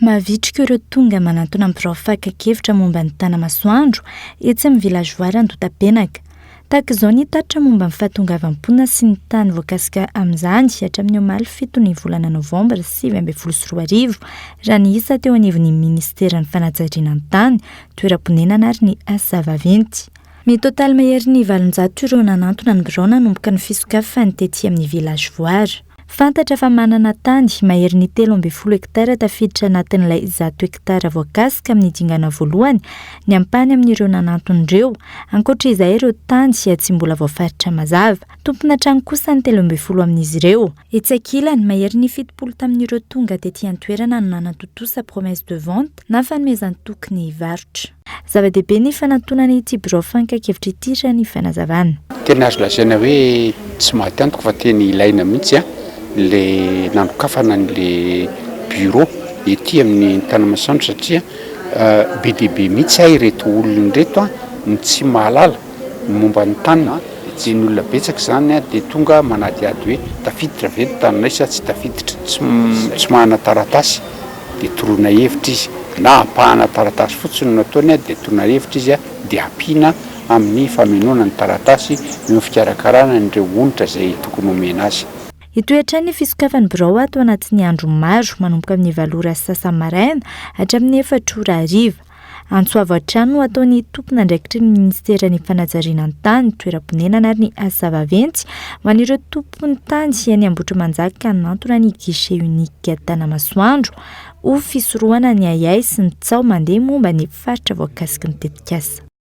Mavitrika ireo tonga manantona amin'ny birao fakakevitra momba ny tanamasoandro etsy amin'ny vilazoary Andotapenaka. Tahaka izao ny tatitra momba ny fahatongavam-ponina sy ny tany voakasika amin'izany hatramin'ny omaly 7 volana Novambra 2024 raha ny isa teo anivon'ny ministeran'ny fanajariana ny tany, toeram-ponenana ary ny asa vaventy. Mitotaly mahery ny 700 ireo nanantona ny birao nanomboka ny fisokafany tetỳ amin'ny vilazoary. Fantatra fa manana tany mahery ny 13 hektara tafiditra anatin'ilay 100 hektara voakasika amin'ny dingana voalohany ny ampany amin'ireo nananton'ireo. Ankoatra izay ireo tany tsy mbola voafaritra mazava. Tompona trano kosa ny 13 amin'izy ireo. Etsy ankilany mahery ny 70 tamin'ireo tonga tetỳ an-toerana no nanantotosa promesse de vente na fanomezany tokony hivarotra. Zava-dehibe ny fanantonana ity birao fankakevitra ity raha ny fanazavana. Tena azo lazaina hoe tsy maty antoko fa tena ilaina mihitsy le nandokafana n'le bureau ety amin'ny tanamasoandro satria be dehibe mihitsy ahy ireto olona reto ny tsy mahalala momba ny tanina dia ny olona betsaka izany dia tonga manadiady hoe tafiditra ve ny taninay sa tsy tafiditra, tsy mahana taratasy dia toroana hevitra izy na ampahana taratasy fotsiny no ataony dia toroana hevitra izy dia ampiana amin'ny famonoana ny taratasy no fikarakarana n'ireo onitra izay tokony omena azy. Itoetra ny fisokafan'ny birao ato anatin'ny andro maro manomboka amin'ny 7 sasa maraina hatramin'ny 4 hariva. Antsoava trano ataon'ny tompona andraikitry ny ministeran'ny fanajariana ny tany, toeram-ponenana ary ny asa vaventy ho an'ireo tompony tany eny Ambotrimanjaka nanantona ny guichet unique tanamasoandro ho fisorohana ny ayay sy ny tsao mandeha momba ny faritra voakasiky ny tetikasa.